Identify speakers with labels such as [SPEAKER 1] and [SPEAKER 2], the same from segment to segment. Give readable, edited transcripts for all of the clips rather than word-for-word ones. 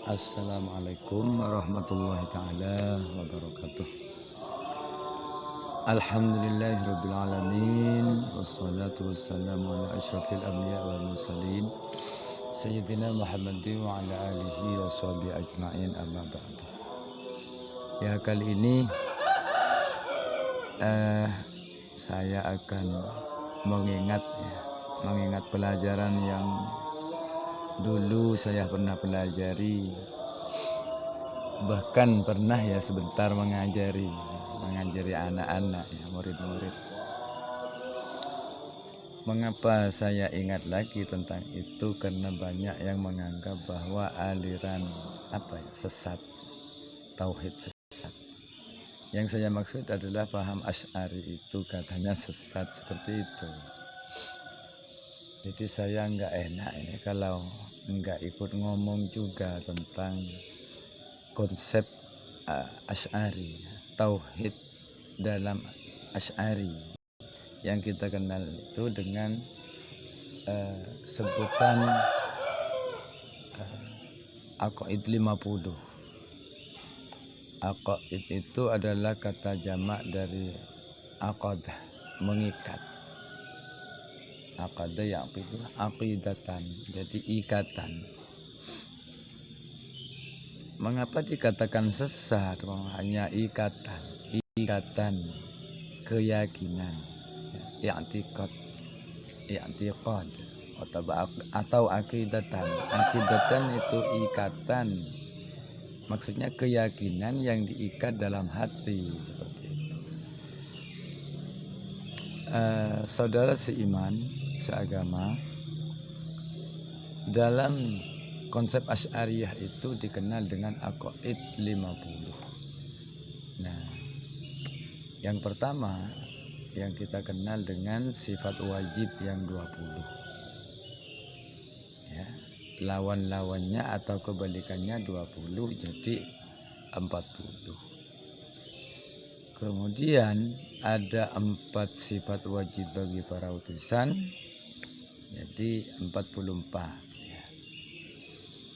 [SPEAKER 1] Assalamualaikum warahmatullahi taala wabarakatuh. Alhamdulillahirabbil wassalatu wassalamu ala asyrafil anbiya wal mursalin sayyidina Muhammadin wa ala alihi washabihi ajmain amma ba'du. Ya, kali ini saya akan mengingat pelajaran yang dulu saya pernah pelajari, bahkan pernah ya sebentar mengajari anak-anak ya, murid-murid. Mengapa saya ingat lagi tentang itu? Karena banyak yang menganggap bahwa aliran sesat, tauhid sesat. Yang saya maksud adalah paham Asy'ari itu katanya sesat seperti itu. Jadi saya nggak enak ini kalau nggak ikut ngomong juga tentang konsep Asy'ari, tauhid dalam Asy'ari yang kita kenal itu dengan sebutan Aqaid 50. Aqaid itu adalah kata jamak dari aqadah, mengikat. Aqadah yang itu aqidatan, jadi ikatan. Mengapa dikatakan sesat? Hanya ikatan keyakinan, i'tiqad atau akidatan itu ikatan, maksudnya keyakinan yang diikat dalam hati, seperti itu. Saudara seiman, seagama, dalam konsep Asy'ariyah itu dikenal dengan Aqaid 50. Nah, yang pertama yang kita kenal dengan sifat wajib yang 20. Ya, lawan-lawannya atau kebalikannya 20 jadi 40. Kemudian ada 4 sifat wajib bagi para utusan, jadi 44. Ya.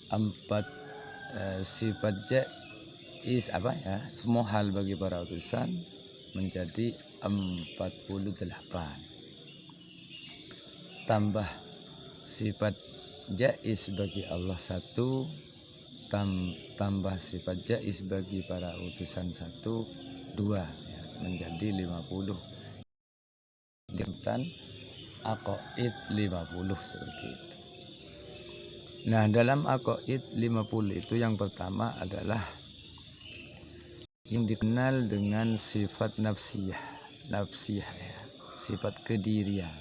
[SPEAKER 1] 4 sifat jaiz semua hal bagi para utusan menjadi 48. Tambah sifat jaiz bagi Allah 1, tambah sifat jaiz bagi para utusan 1, 2 ya, menjadi 50. Dikenal Aqaid 50 seperti itu. Nah, dalam Aqaid 50 itu yang pertama adalah yang dikenal dengan sifat nafsiyah ya, sifat kedirian.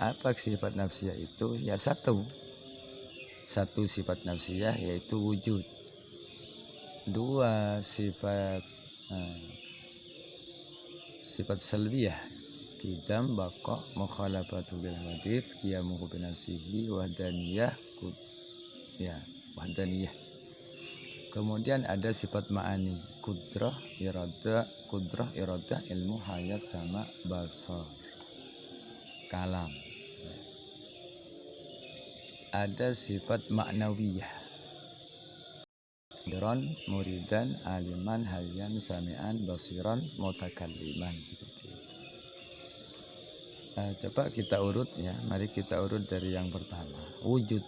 [SPEAKER 1] Apa sifat nafsiyah itu? Ya satu sifat nafsiyah yaitu wujud. 2 sifat salbiyah, qidam, baqa, mukhalafatu bil hadits, qiyamuhu bi nafsihi, wahdaniyah. Kemudian ada sifat ma'ani, kudrah, iradah, ilmu, hayat, sama, basar, kalam. Ada sifat ma'nawiyah, muridan, aliman, hayyan, sami'an, basiran, mutakalliman, seperti itu. Coba kita urut ya, mari kita urut dari yang pertama, wujud.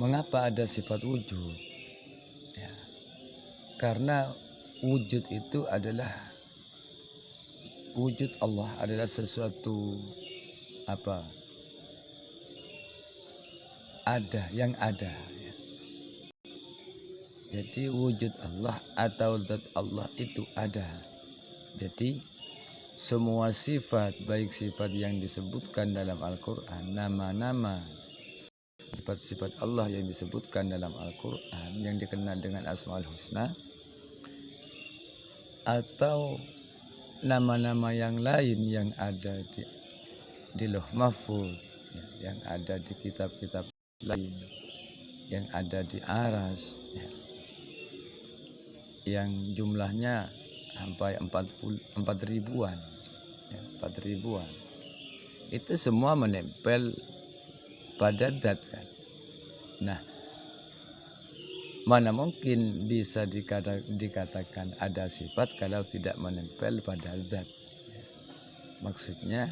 [SPEAKER 1] Mengapa ada sifat wujud? Ya, karena wujud itu adalah wujud Allah adalah sesuatu yang ada. Ya. Jadi wujud Allah atau zat Allah itu ada. Jadi semua sifat, baik sifat yang disebutkan dalam Al-Quran, nama-nama sifat-sifat Allah yang disebutkan dalam Al-Quran yang dikenal dengan Asmaul Husna, atau nama-nama yang lain yang ada di Lauh Mahfuz, yang ada di kitab-kitab lain, yang ada di Aras, yang jumlahnya sampai 4 ribuan. Itu semua menempel pada zat kan. Nah, mana mungkin bisa dikatakan ada sifat kalau tidak menempel pada zat. Maksudnya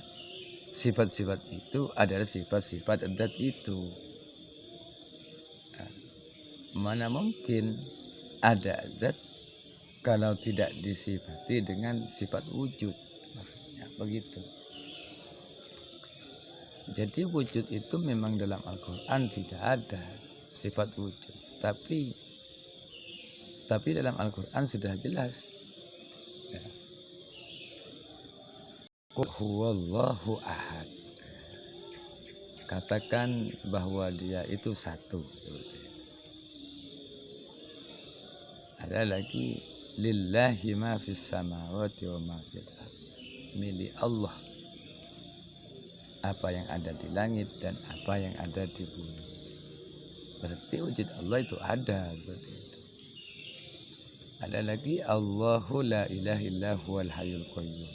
[SPEAKER 1] sifat-sifat itu adalah sifat-sifat zat itu. Nah, mana mungkin ada zat kalau tidak disifati dengan sifat wujud, maksudnya begitu. Jadi wujud itu memang dalam Al-Quran tidak ada sifat wujud, tapi dalam Al-Quran sudah jelas. Qul huwallahu ahad. Katakan bahwa dia itu satu. Ada lagi lillahi ma fis samawati wa ma fil ardi, milik Allah apa yang ada di langit dan apa yang ada di bumi. Berarti wujud Allah itu ada, berarti itu. Ada lagi Allahu la ilaha illa huwal hayyul qayyum.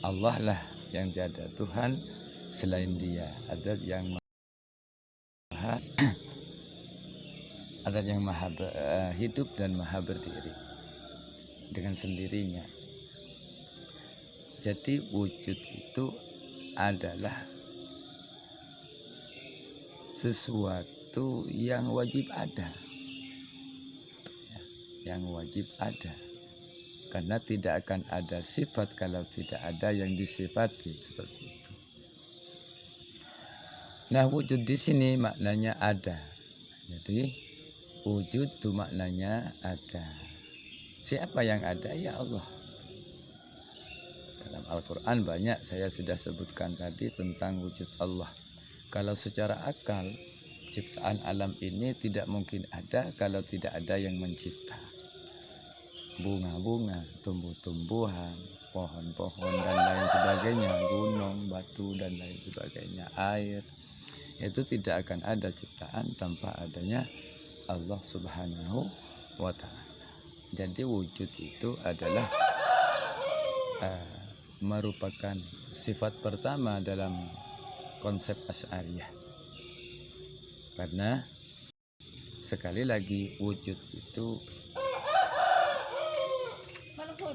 [SPEAKER 1] Allah lah yang tiada Tuhan selain Dia. Ada yang maha hidup dan maha berdiri dengan sendirinya. Jadi wujud itu adalah sesuatu yang wajib ada, yang wajib ada, karena tidak akan ada sifat kalau tidak ada yang disifati, seperti itu. Nah, wujud di sini maknanya ada. Jadi wujud itu maknanya ada. Siapa yang ada? Ya Allah. Dalam Al-Quran banyak saya sudah sebutkan tadi tentang wujud Allah. Kalau secara akal, ciptaan alam ini tidak mungkin ada kalau tidak ada yang mencipta. Bunga-bunga, tumbuh-tumbuhan, pohon-pohon dan lain sebagainya, gunung, batu dan lain sebagainya, air. Itu tidak akan ada ciptaan tanpa adanya Allah Subhanahu wa Ta'ala. Jadi wujud itu adalah merupakan sifat pertama dalam konsep Asy'ariyah. Karena sekali lagi wujud itu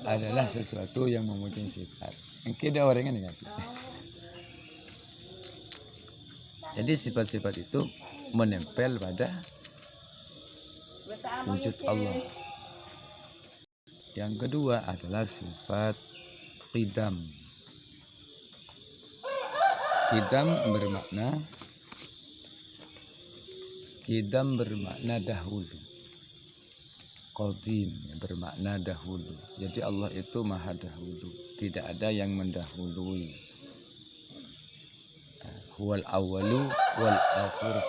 [SPEAKER 1] adalah sesuatu yang mempunyai sifat. Kita orang ini. Jadi sifat-sifat itu menempel pada wujud Allah. Yang kedua adalah sifat qidam. Qidam bermakna dahulu. Qadim bermakna dahulu. Jadi Allah itu maha dahulu, tidak ada yang mendahului. Huwal awwalu wal akhir.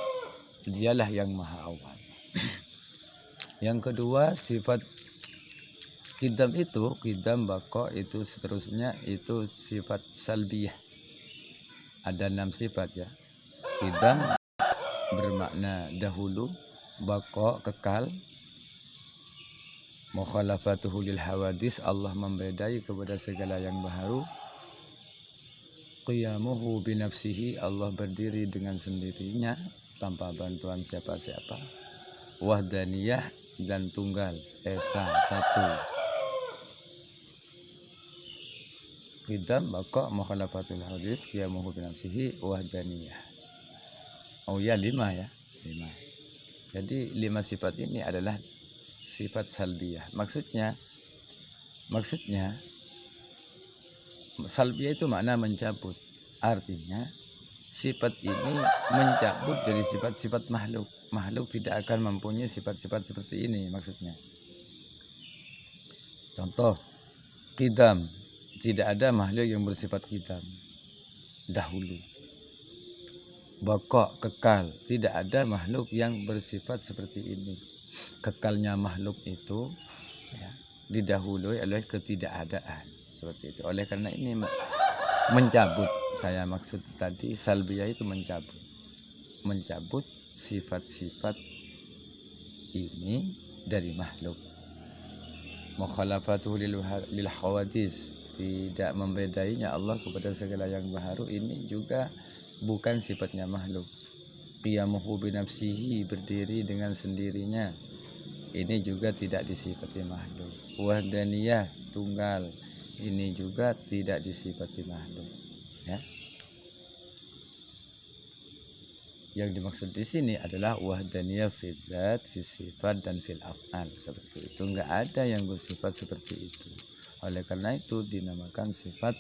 [SPEAKER 1] Dialah yang maha awal. Yang kedua sifat qidam itu, qidam, baqa itu seterusnya itu sifat salbiyah. Ada 6 sifat ya. Qidam bermakna dahulu, baqa kekal, mukhalafatuhu lil hawadis, Allah membedai kepada segala yang baru, qiyamuhu binafsihi, Allah berdiri dengan sendirinya tanpa bantuan siapa-siapa, wahdaniyah dan tunggal, esa, satu. Qidam, baqa, mukhalafatul hadis, qiyamuhu binafsihi, wahdaniyah. Oh ya, 5 ya, 5. Jadi 5 sifat ini adalah sifat salbiyah. Maksudnya salbiyah itu makna mencabut. Artinya sifat ini mencabut dari sifat-sifat makhluk. Makhluk tidak akan mempunyai sifat-sifat seperti ini maksudnya. Contoh, qidam, tidak ada makhluk yang bersifat qidam dahulu. Baqa, kekal, tidak ada makhluk yang bersifat seperti ini. Kekalnya makhluk itu ya, didahului oleh ketidakadaan, seperti itu. Oleh karena ini mencabut, saya maksud tadi salbiyah itu mencabut sifat-sifat ini dari makhluk. Mukhalafatuhu lil hawadis, tidak membedainya Allah kepada segala yang baru, ini juga bukan sifatnya makhluk. Qiyamuhu binafsihi, berdiri dengan sendirinya, ini juga tidak disifati makhluk. Wahdaniyah, tunggal, ini juga tidak disifati makhluk. Ya. Yang dimaksud di sini adalah wahdaniyah fil dzat, fil sifat, dan fil af'al, seperti itu. Enggak ada yang bersifat seperti itu. Oleh karena itu dinamakan sifat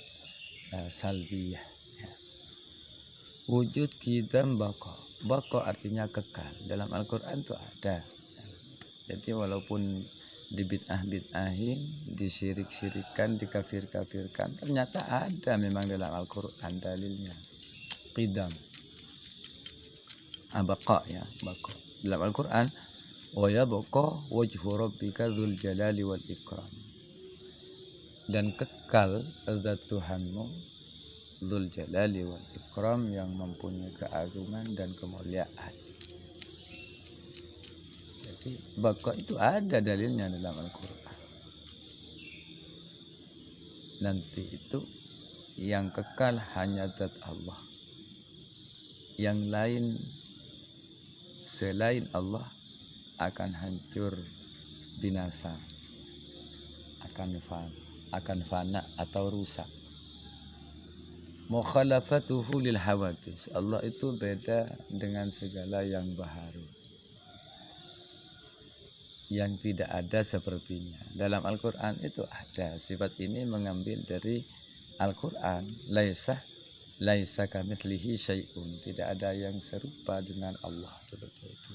[SPEAKER 1] salbiyah. Ya. Wujud qidam baqa. Baqa artinya kekal. Dalam Al-Qur'an itu ada. Jadi walaupun dibid'ah-bid'ahin, disyirik-syirikan, dikafir-kafirkan, ternyata ada memang dalam Al-Qur'an dalilnya. Qidam. Baqa, ya, baqa. Dalam Al-Qur'an, wa yabqa wajhu rabbika dzul jalali wal ikram. Dan kekal zat Tuhanmu dzul jalali wal ikram, yang mempunyai keagungan dan kemuliaan. Jadi baqa itu ada dalilnya dalam Al-Qur'an. Nanti itu yang kekal hanya zat Allah. Yang lain selain Allah akan hancur, binasa, akan fana atau rusak. Mukhalafatuhu lil hawadis. Allah itu beda dengan segala yang baharu, yang tidak ada sepertinya. Dalam Al-Qur'an itu ada. Sifat ini mengambil dari Al-Qur'an. Laisa kamitslihi syai'un. Tidak ada yang serupa dengan Allah, seperti itu.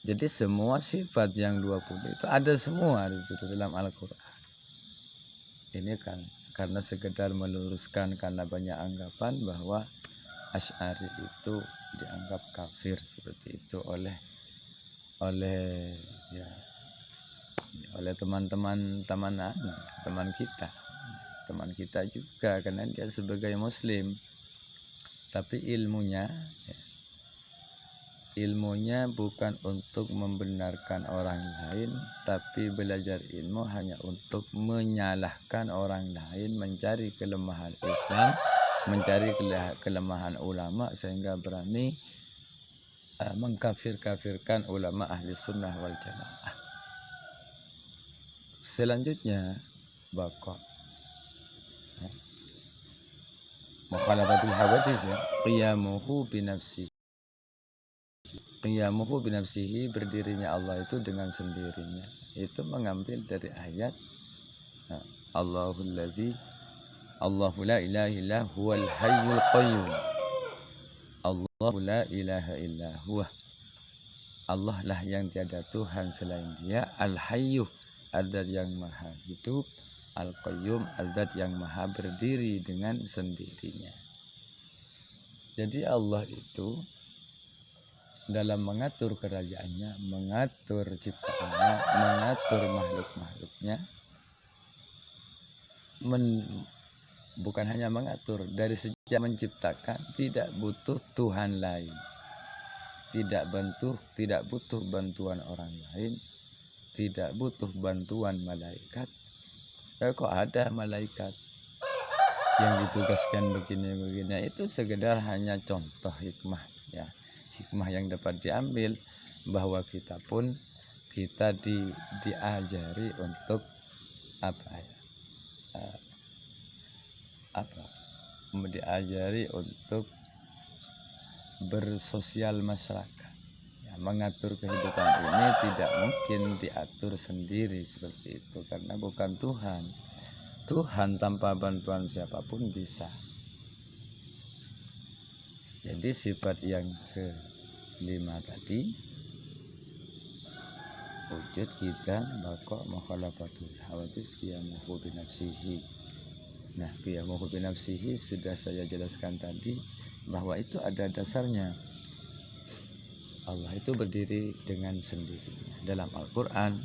[SPEAKER 1] Jadi semua sifat yang 20 itu ada semua di dalam Al-Qur'an. Ini kan karena sekedar meluruskan, karena banyak anggapan bahwa Asy'ari itu dianggap kafir seperti itu oleh teman-teman teman kita juga, karena dia sebagai muslim, tapi ilmunya bukan untuk membenarkan orang lain, tapi belajar ilmu hanya untuk menyalahkan orang lain, mencari kelemahan Islam, mencari kelemahan ulama, sehingga berani mengkafir-kafirkan ulama ahli sunnah wal jamaah. Selanjutnya baqa, mukhalafatul hawadits, qiyamuhu binafsihi. Qiyamuhu binafsihi, berdirinya Allah itu dengan sendirinya. Itu mengambil dari ayat Allahu la ilaha illa huwal hayyul qayyum. Allahu la ilaha illa huwa. Allah lah yang tiada Tuhan selain Dia. Al-Hayyu, Al-Zat yang maha hidup. Al-Qayyum, Al-Zat yang maha berdiri dengan sendirinya. Jadi Allah itu dalam mengatur kerajaannya, mengatur ciptaannya, mengatur makhluk-makhluknya, bukan hanya mengatur, dari sejak menciptakan tidak butuh Tuhan lain, tidak butuh bantuan orang lain, tidak butuh bantuan malaikat. Kok ada malaikat yang ditugaskan begini-begini? Itu sekedar hanya contoh hikmah, ya. Hikmah yang dapat diambil bahwa kita diajari untuk diajari untuk bersosial masyarakat, ya, mengatur kehidupan ini tidak mungkin diatur sendiri seperti itu, karena bukan Tuhan tanpa bantuan siapapun bisa. Jadi sifat yang kelima tadi, wujud kita, baqa, mukhalafatul hawadits, qiyamuhu binafsihi. Nah, qiyamuhu binafsihi sudah saya jelaskan tadi, bahwa itu ada dasarnya. Allah itu berdiri dengan sendirinya. Dalam Al-Qur'an,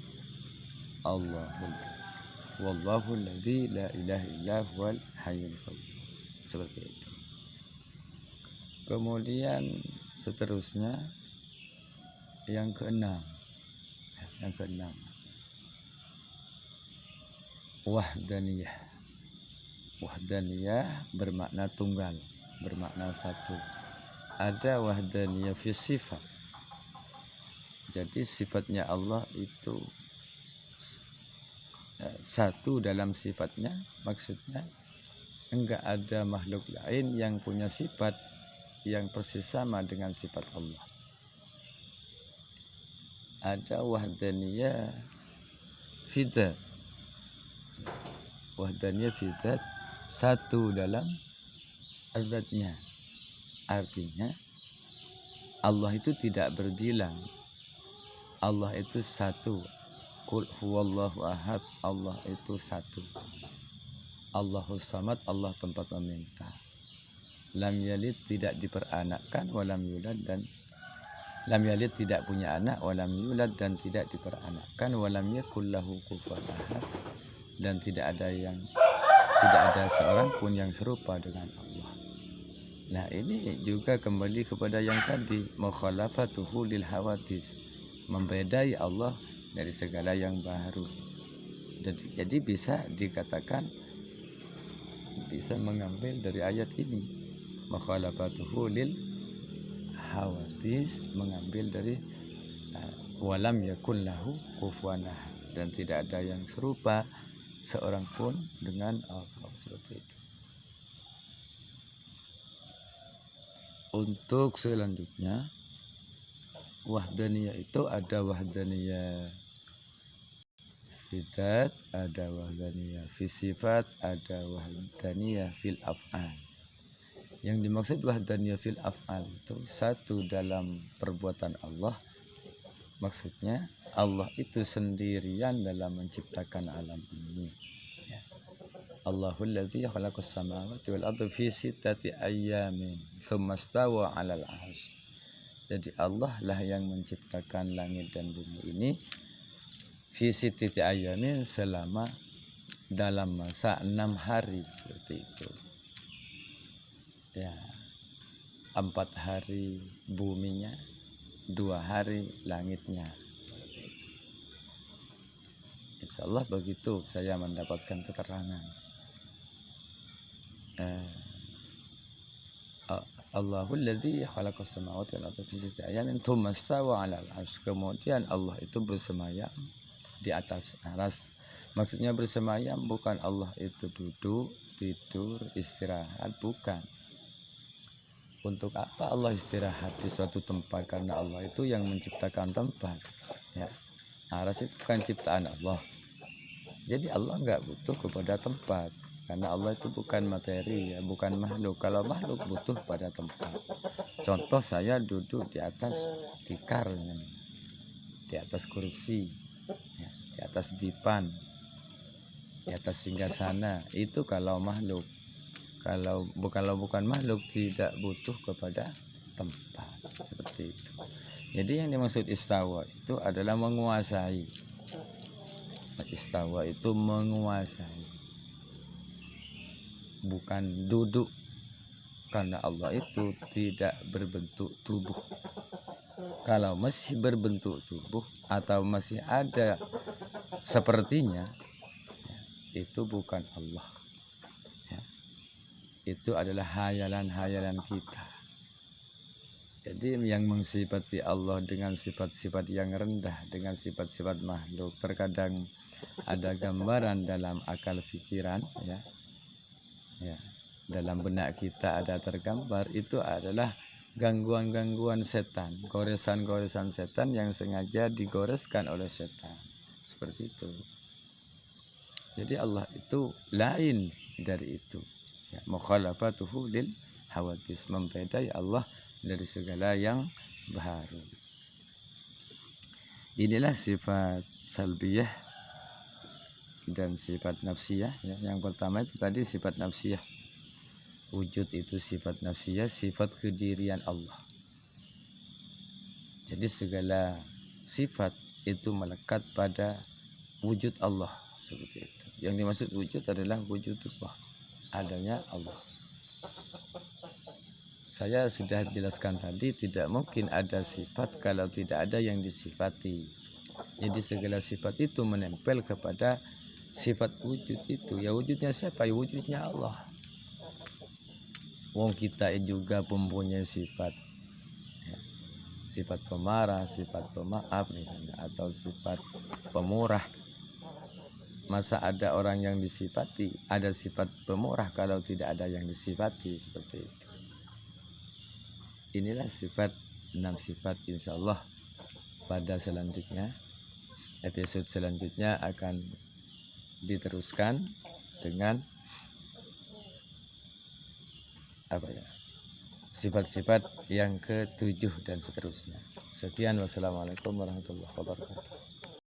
[SPEAKER 1] wallahu alladzi la ilaha illa huwal hayyul qayyum. Seperti itu. Kemudian seterusnya yang keenam, wahdaniyah bermakna tunggal. bermakna satu. Ada wahdaniyah fi sifat. Jadi sifatnya Allah itu satu dalam sifatnya, maksudnya enggak ada makhluk lain yang punya sifat yang persis sama dengan sifat Allah. Ada wahdaniyah fidzat. Wahdaniyah fidzat, satu dalam zatnya. Artinya Allah itu tidak berbilang. Allah itu satu. Qul huwallahu ahad, Allah itu satu. Allahus samad, Allah tempat meminta. Lam yalid, tidak diperanakkan, walam yulad, dan lam yalid tidak punya anak, walam yulad, dan tidak diperanakkan, walam yakul lahu kufuwan ahad, dan tidak ada seorang pun yang serupa dengan Allah. Nah, ini juga kembali kepada yang tadi, mukhalafatuhu lil hawadis, membedai Allah dari segala yang baru. Jadi bisa dikatakan, bisa mengambil dari ayat ini, mukhalafatuhu lil hawadis, mengambil dari walam yakun lahu kufuwan ahad, dan tidak ada yang serupa seorang pun dengan Allah, seperti itu. Untuk selanjutnya, wahdaniyah itu ada wahdaniyah fidzat, ada wahdaniyah fi sifat, ada wahdaniyah fil af'al. Yang dimaksud wahdaniyah fil af'al itu satu dalam perbuatan Allah. Maksudnya Allah itu sendirian dalam menciptakan alam ini. Allahul ladzi khalaqas samawati wal arda fi sittati ayyamin tsumma stawa 'alal 'arsy. Jadi Allah lah yang menciptakan langit dan bumi ini fi sittati ayyamin, selama dalam masa 6 hari, seperti itu. Ya, 4 hari buminya, 2 hari langitnya. Insya Allah begitu saya mendapatkan keterangan. Allahul ladzi khalaqas samawati wal arda fi sittati ayyamin tsumma stawa 'alal 'arsy. Kemudian Allah itu bersemayam di atas aras. Maksudnya bersemayam bukan Allah itu duduk, tidur, istirahat, bukan. Untuk apa Allah istirahat di suatu tempat? Karena Allah itu yang menciptakan tempat. Ya, aras itu kan ciptaan Allah. Jadi Allah nggak butuh kepada tempat, karena Allah itu bukan materi, ya, bukan makhluk. Kalau makhluk butuh pada tempat. Contoh, saya duduk di atas tikar, di atas kursi, ya, di atas dipan, di atas singgasana. Itu kalau makhluk. Kalau bukan makhluk, tidak butuh kepada tempat, seperti itu. Jadi yang dimaksud istawa itu adalah menguasai. Istawa itu menguasai, bukan duduk, karena Allah itu tidak berbentuk tubuh. Kalau masih berbentuk tubuh atau masih ada sepertinya, itu bukan Allah, ya. Itu adalah hayalan-hayalan kita. Jadi yang mensifati Allah dengan sifat-sifat yang rendah, dengan sifat-sifat makhluk, terkadang ada gambaran dalam akal pikiran, ya, dalam benak kita ada tergambar, itu adalah gangguan-gangguan setan, goresan-goresan setan yang sengaja digoreskan oleh setan, seperti itu. Jadi Allah itu lain dari itu, ya, mukhalafatuhu lil hawadis, membedai Allah dari segala yang baru. Inilah sifat salbiyah dan sifat nafsiyah, ya. Yang pertama itu tadi sifat nafsiyah. Wujud itu sifat nafsiyah, sifat kedirian Allah. Jadi segala sifat itu melekat pada wujud Allah, seperti itu. Yang dimaksud wujud adalah wujudullah, adanya Allah. Saya sudah jelaskan tadi, tidak mungkin ada sifat kalau tidak ada yang disifati. Jadi segala sifat itu menempel kepada sifat wujud itu. Ya, wujudnya siapa? Ya, wujudnya Allah. Wong kita juga mempunyai sifat, ya, sifat pemarah, sifat pemaaf misalnya, atau sifat pemurah. Masa ada orang yang disifati, ada sifat pemurah kalau tidak ada yang disifati, seperti itu. Inilah sifat, 6 sifat, insya Allah pada selanjutnya, episode selanjutnya akan diteruskan dengan sifat-sifat yang ke-7 dan seterusnya. Sekian, wassalamualaikum warahmatullahi wabarakatuh.